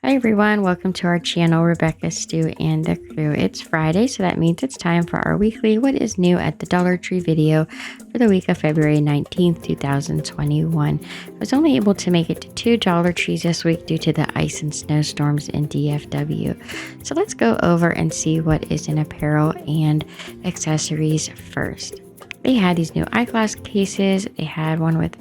Hi everyone, welcome to our channel, Rebecca, Stu, and the crew. It's Friday, so that means it's time for our weekly What is New at the Dollar Tree video for the week of February 19th, 2021. I was only able to make it to 2 Dollar Trees this week due to the ice and snowstorms in DFW. So let's go over and see what is in apparel and accessories first. They had these new eyeglass cases. They had one with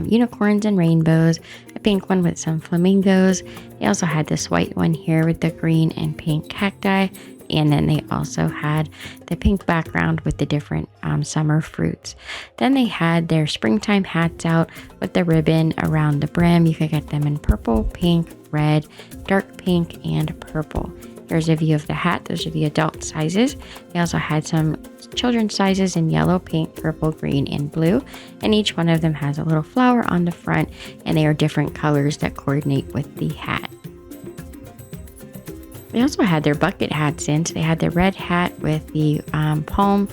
unicorns and rainbows, a pink one with some flamingos. They also had this white one here with the green and pink cacti, and then they also had the pink background with the different summer fruits. Then they had their springtime hats out with the ribbon around the brim. You could get them in purple, pink, red, dark pink, and purple. Here's a view of the hat. Those are the adult sizes. They also had some children's sizes in yellow, pink, purple, green, and blue. And each one of them has a little flower on the front, and they are different colors that coordinate with the hat. They also had their bucket hats in. So they had the red hat with the palm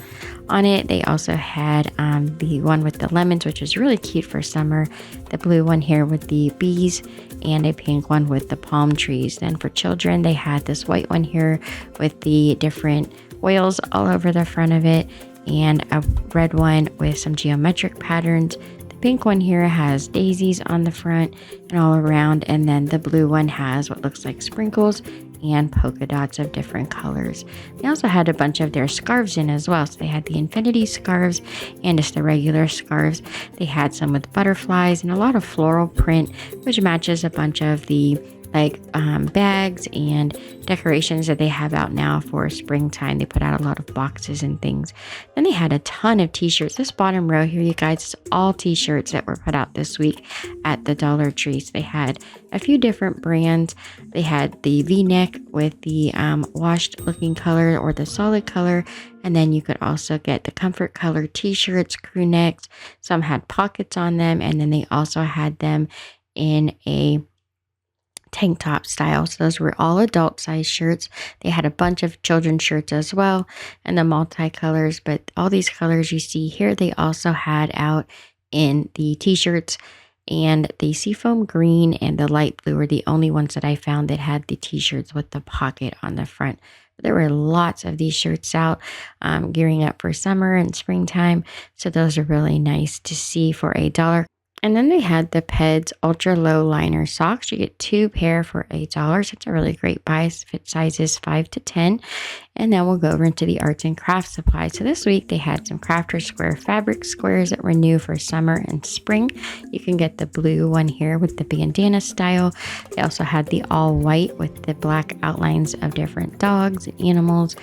on it. They also had the one with the lemons, which is really cute for summer. The blue one here with the bees, and a pink one with the palm trees. Then for children, they had this white one here with the different oils all over the front of it, and a red one with some geometric patterns. The pink one here has daisies on the front and all around, and then the blue one has what looks like sprinkles and polka dots of different colors. They also had a bunch of their scarves in as well. So they had the infinity scarves and just the regular scarves. They had some with butterflies and a lot of floral print, which matches a bunch of the bags and decorations that they have out now for springtime. They put out a lot of boxes and things. Then they had a ton of t-shirts. This bottom row here, you guys, is all t-shirts that were put out this week at the Dollar Tree. So they had a few different brands. They had the V-neck with the washed looking color or the solid color. And then you could also get the comfort color t-shirts, crew necks. Some had pockets on them. And then they also had them in a tank top style. So those were all adult size shirts. They had a bunch of children's shirts as well, and the multicolors, but all these colors you see here, they also had out in the t-shirts, and the seafoam green and the light blue were the only ones that I found that had the t-shirts with the pocket on the front. But there were lots of these shirts out, gearing up for summer and springtime. So those are really nice to see for $1. And then they had the Peds Ultra Low Liner Socks. You get 2 pair for $8. It's a really great buy. Fit sizes 5 to 10. And then we'll go over into the arts and crafts supplies. So this week they had some Crafter Square fabric squares that were new for summer and spring. You can get the blue one here with the bandana style. They also had the all white with the black outlines of different dogs, animals.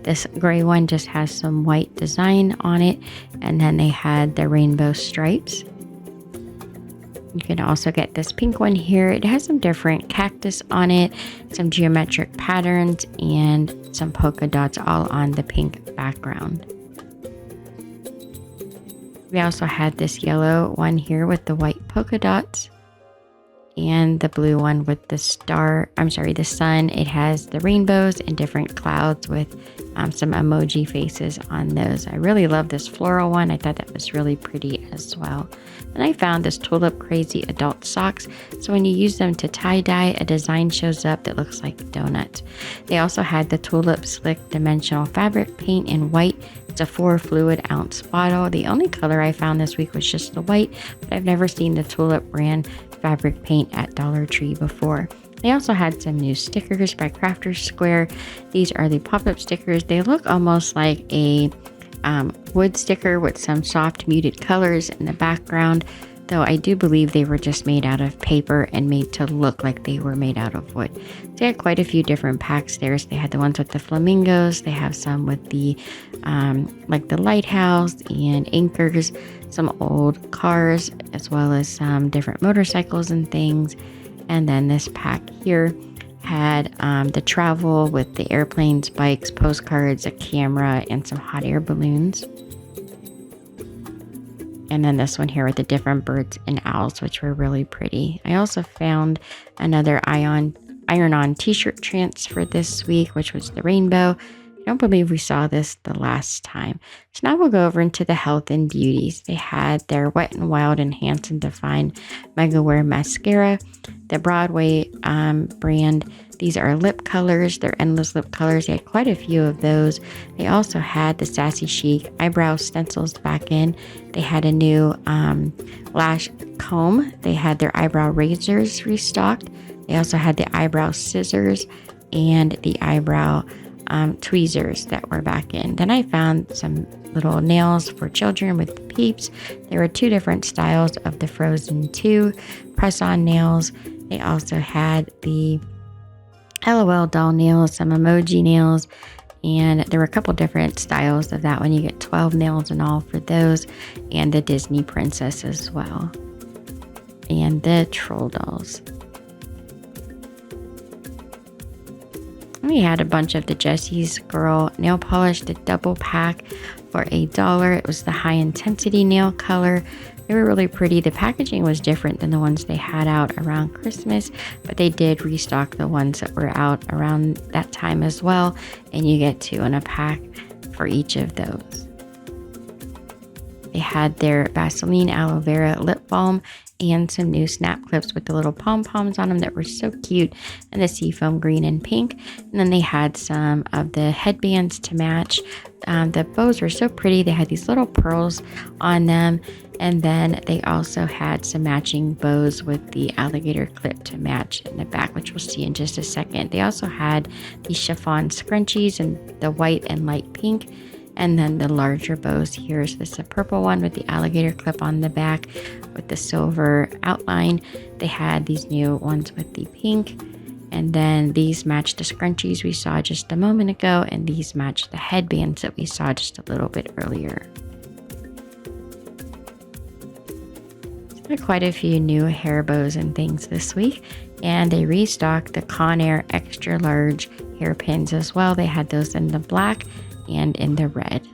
This gray one just has some white design on it. And then they had the rainbow stripes. You can also get this pink one here. It has some different cactus on it, some geometric patterns, and some polka dots all on the pink background. We also had this yellow one here with the white polka dots, and the blue one with the the sun. It has the rainbows and different clouds with some emoji faces on those. I really love this floral one. I thought that was really pretty as well. And I found this Tulip Crazy adult socks. So when you use them to tie-dye, a design shows up that looks like donuts. They also had the Tulip Slick Dimensional Fabric Paint in white. It's a 4 fluid ounce bottle. The only color I found this week was just the white, but I've never seen the Tulip brand fabric paint at Dollar Tree before. They also had some new stickers by Crafter Square. These are the pop-up stickers. They look almost like a wood sticker with some soft muted colors in the background, though I do believe they were just made out of paper and made to look like they were made out of wood. They had quite a few different packs there. So they had the ones with the flamingos. They have some with the the lighthouse and anchors, some old cars, as well as some different motorcycles and things. And then this pack here had the travel with the airplanes, bikes, postcards, a camera, and some hot air balloons. And then this one here with the different birds and owls, which were really pretty. I also found another iron-on t-shirt transfer this week, which was the rainbow. I don't believe we saw this the last time. So now we'll go over into the health and beauties. They had their Wet n Wild Enhance and Define Mega Wear Mascara, the Broadway brand. These are lip colors. They're endless lip colors. They had quite a few of those. They also had the Sassy Chic eyebrow stencils back in. They had a new lash comb. They had their eyebrow razors restocked. They also had the eyebrow scissors and the eyebrow tweezers that were back in. Then I found some little nails for children with peeps. There were 2 different styles of the Frozen 2 press-on nails. They also had the LOL doll nails, some emoji nails, and there were a couple different styles of that one. You get 12 nails in all for those, and the Disney princess as well, and the troll dolls. We had a bunch of the Jessie's Girl nail polish, the double pack for $1. It was the high intensity nail color. They were really pretty. The packaging was different than the ones they had out around Christmas, but they did restock the ones that were out around that time as well, and you get 2 in a pack for each of those. They had their Vaseline Aloe Vera lip balm and some new snap clips with the little pom-poms on them that were so cute, and the seafoam green and pink. And then they had some of the headbands to match. The bows were so pretty. They had these little pearls on them, and then they also had some matching bows with the alligator clip to match in the back, which we'll see in just a second. They also had these chiffon scrunchies in the white and light pink, and then the larger bows here. So this is a purple one with the alligator clip on the back with the silver outline. They had these new ones with the pink, and then these match the scrunchies we saw just a moment ago, and these match the headbands that we saw just a little bit earlier. So there are quite a few new hair bows and things this week, and they restocked the Conair extra large hairpins as well. They had those in the black and in the red.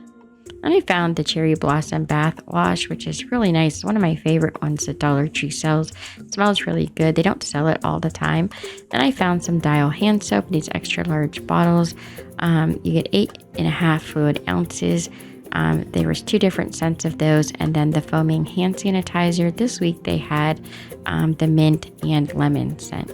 And I found the Cherry Blossom Bath Wash, which is really nice. One of my favorite ones that Dollar Tree sells. It smells really good. They don't sell it all the time. Then I found some Dial hand soap in these extra large bottles. You get 8.5 fluid ounces. There was 2 different scents of those, and then the foaming hand sanitizer. This week they had the mint and lemon scent.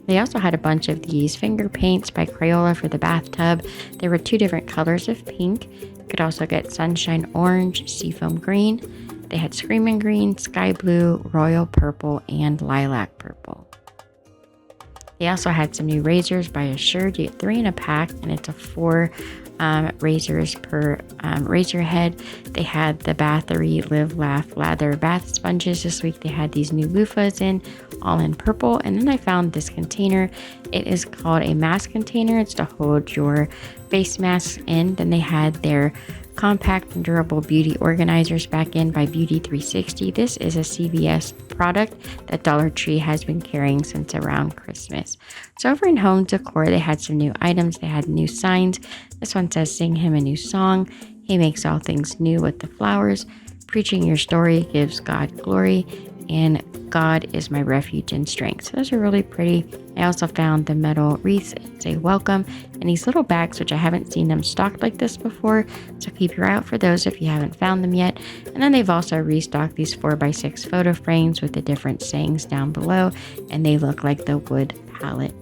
They also had a bunch of these finger paints by Crayola for the bathtub. There were 2 different colors of pink. You could also get sunshine orange, seafoam green. They had screaming green, sky blue, royal purple, and lilac purple. They also had some new razors by Assured. You get 3 in a pack, and it's a 4 razors per razor head. They had the Bathory Live Laugh Lather bath sponges. This week they had these new loofahs in, all in purple. And then I found this container. It is called a mask container. It's to hold your face masks in. Then they had their compact and durable beauty organizers back in by Beauty 360. This is a CVS product that Dollar Tree has been carrying since around Christmas. So over in home decor, they had some new items. They had new signs. This one says, "Sing him a new song. He makes all things new with the flowers. Preaching your story gives God glory. And God is my refuge and strength." So those are really pretty. I also found the metal wreaths say welcome, and these little bags, which I haven't seen them stocked like this before. So keep your eye out for those if you haven't found them yet. And then they've also restocked these 4x6 photo frames with the different sayings down below, and they look like the wood palette.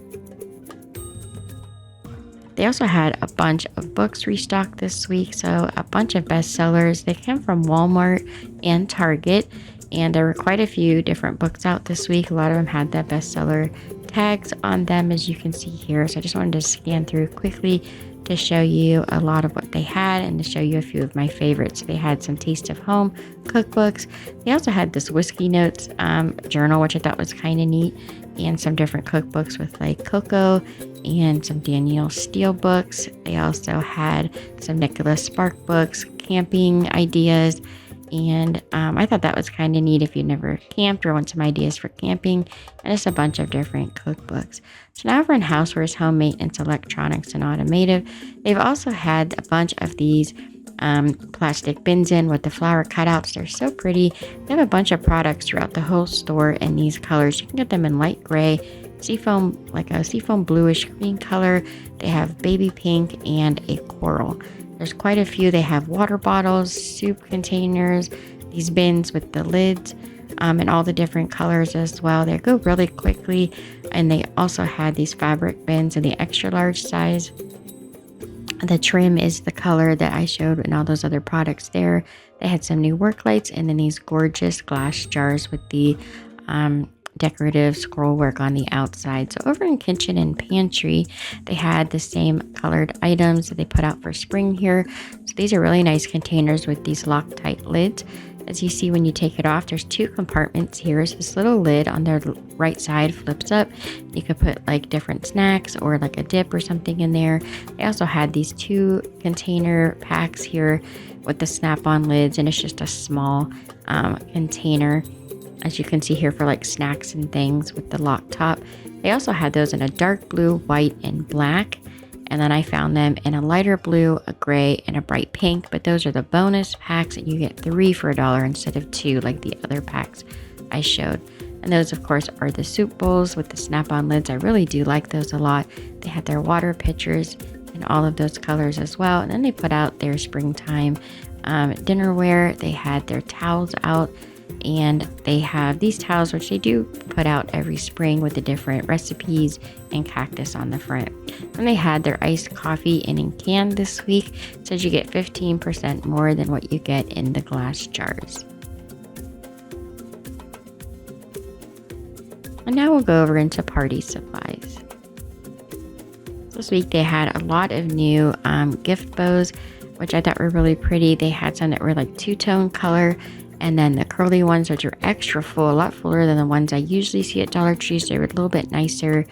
They also had a bunch of books restocked this week. So a bunch of bestsellers. They came from Walmart and Target. And there were quite a few different books out this week. A lot of them had the bestseller tags on them, as you can see here. So I just wanted to scan through quickly to show you a lot of what they had and to show you a few of my favorites. They had some Taste of Home cookbooks. They also had this Whiskey Notes journal, which I thought was kind of neat, and some different cookbooks with like cocoa and some Danielle Steele books. They also had some Nicholas Spark books, camping ideas. And I thought that was kind of neat if you'd never camped or want some ideas for camping, and just a bunch of different cookbooks. So now we're in housewares, home maintenance, electronics, and automotive. They've also had a bunch of these plastic bins in with the flower cutouts. They're so pretty. They have a bunch of products throughout the whole store in these colors. You can get them in light gray, seafoam, like a seafoam bluish green color. They have baby pink and a coral. There's quite a few. They have water bottles, soup containers, these bins with the lids, and all the different colors as well. They go really quickly. And they also had these fabric bins in the extra large size. The trim is the color that I showed in all those other products there. They had some new work lights and then these gorgeous glass jars with the decorative scroll work on the outside. So over in kitchen and pantry, they had the same colored items that they put out for spring here. So these are really nice containers with these Loctite lids. As you see when you take it off, there's two compartments here. So this little lid on their right side flips up. You could put like different snacks or like a dip or something in there. They also had these two container packs here with the snap-on lids, and it's just a small container, as you can see here, for like snacks and things with the lock top. They also had those in a dark blue, white, and black. And then I found them in a lighter blue, a gray, and a bright pink. But those are the bonus packs, and you get 3 for $1 instead of 2 like the other packs I showed. And those, of course, are the soup bowls with the snap-on lids. I really do like those a lot. They had their water pitchers in all of those colors as well. And then they put out their springtime dinnerware. They had their towels out. And they have these towels, which they do put out every spring with the different recipes and cactus on the front. And they had their iced coffee in can this week. It says you get 15% more than what you get in the glass jars. And now we'll go over into party supplies. This week they had a lot of new gift bows, which I thought were really pretty. They had some that were like two-tone color. And then the curly ones, which are extra full, a lot fuller than the ones I usually see at Dollar Tree. So they were a little bit nicer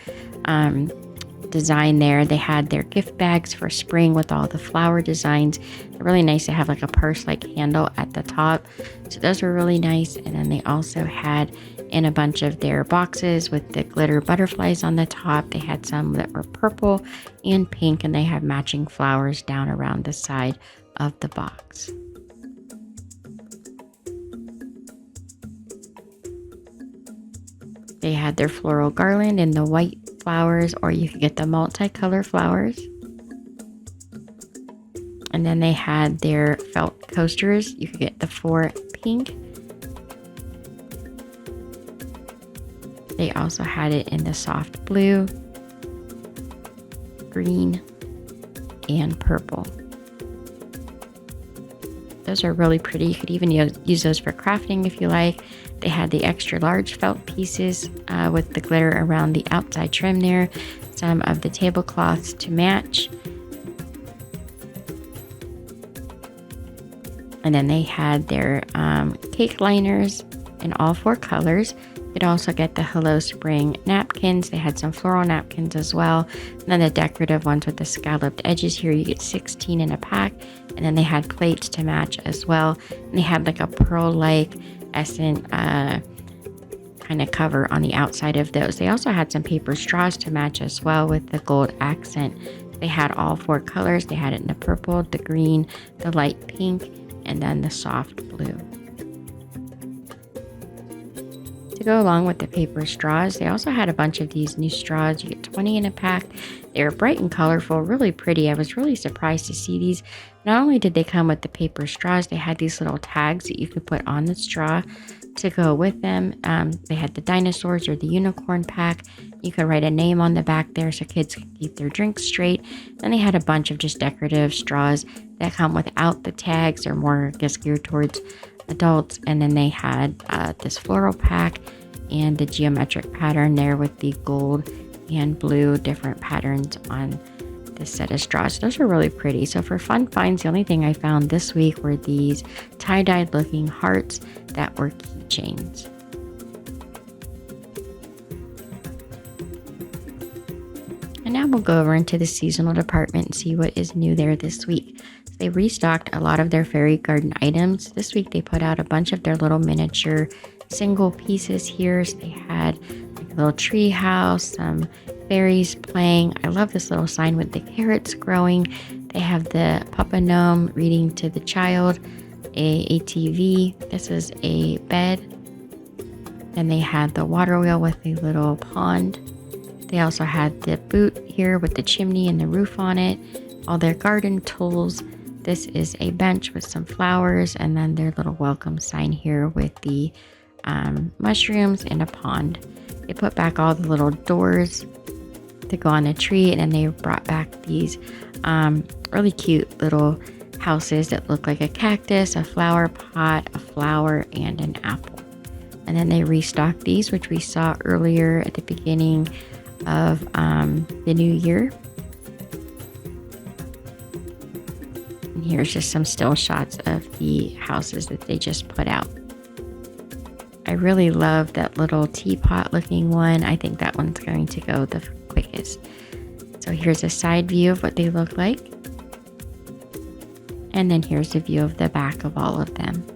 design there. They had their gift bags for spring with all the flower designs. They're really nice to have like a purse-like handle at the top. So those were really nice. And then they also had in a bunch of their boxes with the glitter butterflies on the top. They had some that were purple and pink, and they have matching flowers down around the side of the box. They had their floral garland in the white flowers, or you could get the multicolor flowers. And then they had their felt coasters. You could get the 4 pink. They also had it in the soft blue, green, and purple. Those are really pretty. You could even use those for crafting if you like. They had the extra large felt pieces with the glitter around the outside trim there. Some of the tablecloths to match. And then they had their cake liners in all 4 colors. You'd also get the Hello Spring napkins. They had some floral napkins as well. And then the decorative ones with the scalloped edges here. You get 16 in a pack. And then they had plates to match as well. And they had like a pearl-like essence kind of cover on the outside of those. They also had some paper straws to match as well with the gold accent. They had all 4 colors. They had it in the purple, the green, the light pink, and then the soft blue. To go along with the paper straws, they also had a bunch of these new straws. You get 20 in a pack. They were bright and colorful, really pretty. I was really surprised to see these. Not only did they come with the paper straws, they had these little tags that you could put on the straw to go with them. They had the dinosaurs or the unicorn pack. You could write a name on the back there so kids can keep their drinks straight. Then they had a bunch of just decorative straws that come without the tags. They're more, I guess, geared towards adults. And then they had this floral pack and the geometric pattern there with the gold and blue different patterns on this set of straws. Those are really pretty. So for fun finds, the only thing I found this week were these tie-dyed looking hearts that were keychains. And now we'll go over into the seasonal department and see what is new there this week. So they restocked a lot of their fairy garden items. This week they put out a bunch of their little miniature single pieces here. So they had like a little tree house, some fairies playing. I love this little sign with the carrots growing. They have the Papa Gnome reading to the child, a ATV. This is a bed. Then they had the water wheel with a little pond. They also had the boot here with the chimney and the roof on it, all their garden tools. This is a bench with some flowers, and then their little welcome sign here with the mushrooms and a pond. They put back all the little doors to go on the tree, and then they brought back these really cute little houses that look like a cactus, a flower pot, a flower, and an apple. And then they restocked these, which we saw earlier at the beginning of the new year. And here's just some still shots of the houses that they just put out. I really love that little teapot looking one. I think that one's going to go the quickest. So here's a side view of what they look like. And then here's a view of the back of all of them.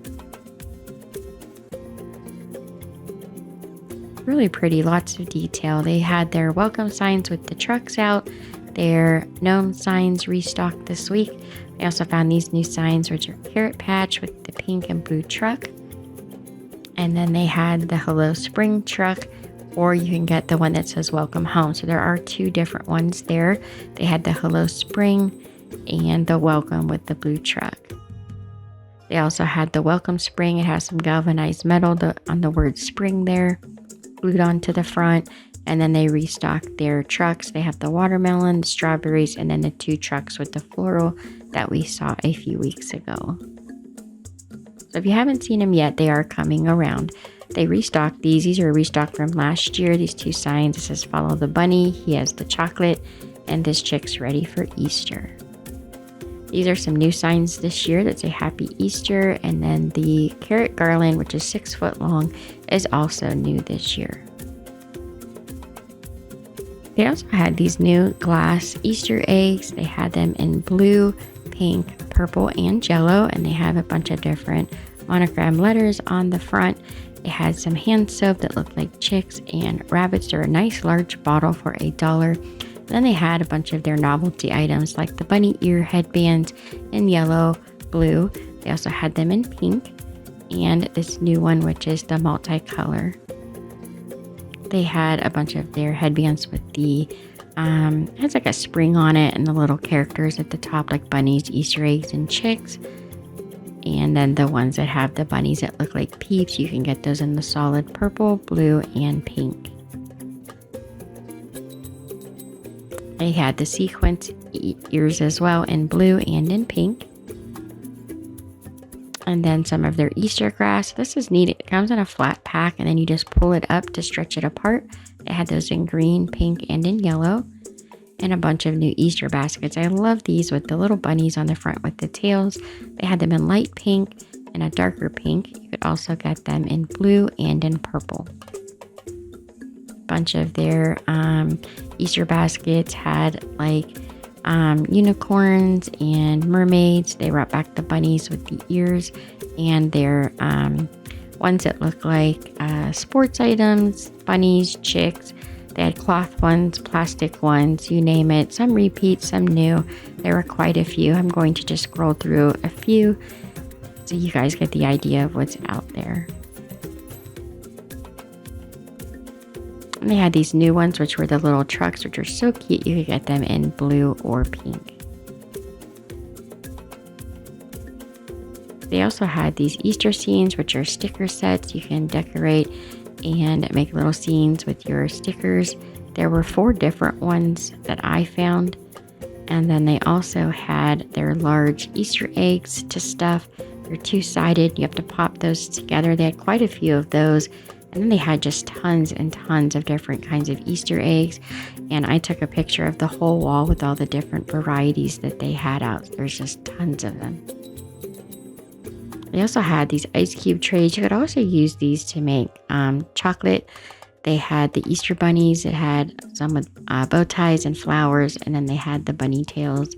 Really pretty, lots of detail. They had their welcome signs with the trucks out, their gnome signs restocked this week. I also found these new signs, which are carrot patch with the pink and blue truck. And then they had the Hello Spring truck, or you can get the one that says Welcome Home. So there are two different ones there. They had the Hello Spring and the Welcome with the blue truck. They also had the Welcome Spring. It has some galvanized metal on the word spring there, glued onto the front. And then they restocked their trucks. They have the watermelon, the strawberries, and then the two trucks with the floral that we saw a few weeks ago. So if you haven't seen them yet, they are coming around. They restocked these. These are restocked from last year. These two signs. It says Follow the Bunny. He has the chocolate. And this chick's ready for Easter. These are some new signs this year that say Happy Easter. And then the carrot garland, which is 6 foot long, is also new this year. They also had these new glass Easter eggs. They had them in blue, pink, purple, and yellow, and they have a bunch of different monogram letters on the front. They had some hand soap that looked like chicks and rabbits. They're a nice large bottle for $1. Then they had a bunch of their novelty items like the bunny ear headbands in yellow, blue. They also had them in pink, and this new one, which is the multicolor. They had a bunch of their headbands with the it has like a spring on it and the little characters at the top like bunnies, Easter eggs, and chicks. And then the ones that have the bunnies that look like peeps, you can get those in the solid purple, blue, and pink. They had the sequence ears as well in blue and in pink. And then some of their Easter grass. This is neat. It comes in a flat pack and then you just pull it up to stretch it apart. They had those in green, pink, and in yellow. And a bunch of new Easter baskets. I love these with the little bunnies on the front with the tails. They had them in light pink and a darker pink. You could also get them in blue and in purple. Bunch of their Easter baskets had like unicorns and mermaids. They brought back the bunnies with the ears and their ones that look like sports items, bunnies, chicks. They had cloth ones, plastic ones, you name it. Some repeats, some new. There were quite a few. I'm going to just scroll through a few so you guys get the idea of what's out there. And they had these new ones, which were the little trucks, which are so cute. You could get them in blue or pink. They also had these Easter scenes, which are sticker sets. You can decorate and make little scenes with your stickers. There were 4 different ones that I found. And then they also had their large Easter eggs to stuff. They're 2-sided. You have to pop those together. They had quite a few of those. And then they had just tons and tons of different kinds of Easter eggs. And I took a picture of the whole wall with all the different varieties that they had out. There's just tons of them. They also had these ice cube trays. You could also use these to make chocolate. They had the Easter bunnies. It had some with bow ties and flowers. And then they had the bunny tails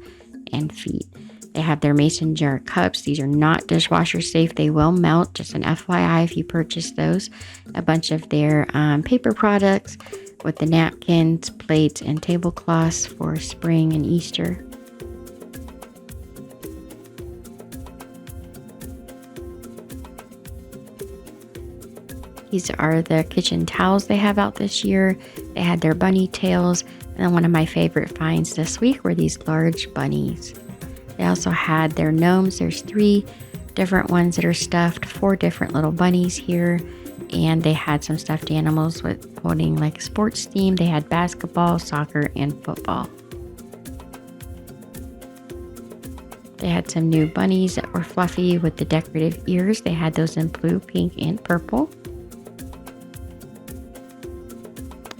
and feet. They have their mason jar cups. These are not dishwasher safe. They will melt. Just an FYI if you purchase those. A bunch of their paper products with the napkins, plates, and tablecloths for spring and Easter. These are the kitchen towels they have out this year. They had their bunny tails. And then one of my favorite finds this week were these large bunnies. They also had their gnomes. There's 3 different ones that are stuffed, 4 different little bunnies here. And they had some stuffed animals with holding like sports theme. They had basketball, soccer, and football. They had some new bunnies that were fluffy with the decorative ears. They had those in blue, pink, and purple.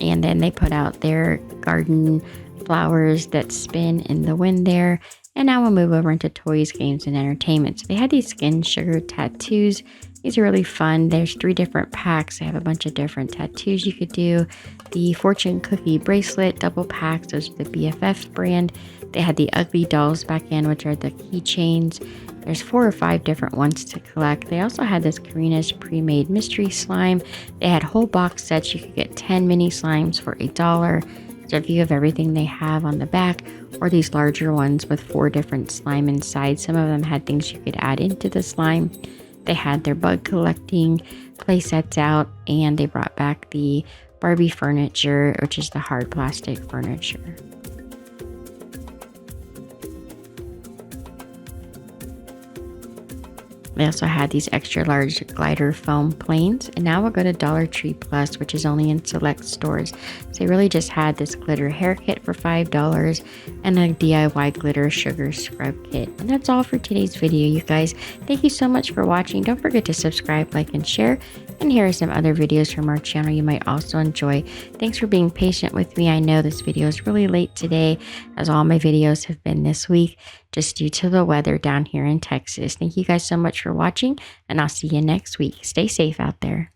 And then they put out their garden flowers that spin in the wind there. And now we'll move over into toys, games, and entertainment. So they had these skin sugar tattoos. These are really fun. There's 3 different packs. They have a bunch of different tattoos you could do. The fortune cookie bracelet, double packs. Those are the BFF brand. They had the ugly dolls back in, which are the keychains. There's 4 or 5 different ones to collect. They also had this Karina's pre-made mystery slime. They had whole box sets. You could get 10 mini slimes for $1. There's a view of everything they have on the back, or these larger ones with 4 different slime inside. Some of them had things you could add into the slime. They had their bug collecting play sets out, and they brought back the Barbie furniture, which is the hard plastic furniture. They also had these extra large glider foam planes. And now we'll go to Dollar Tree Plus, which is only in select stores. So they really just had this glitter hair kit for $5 and a DIY glitter sugar scrub kit. And that's all for today's video, you guys. Thank you so much for watching. Don't forget to subscribe, like, and share. And here are some other videos from our channel you might also enjoy. Thanks for being patient with me. I know this video is really late today, as all my videos have been this week, just due to the weather down here in Texas. Thank you guys so much for watching, and I'll see you next week. Stay safe out there.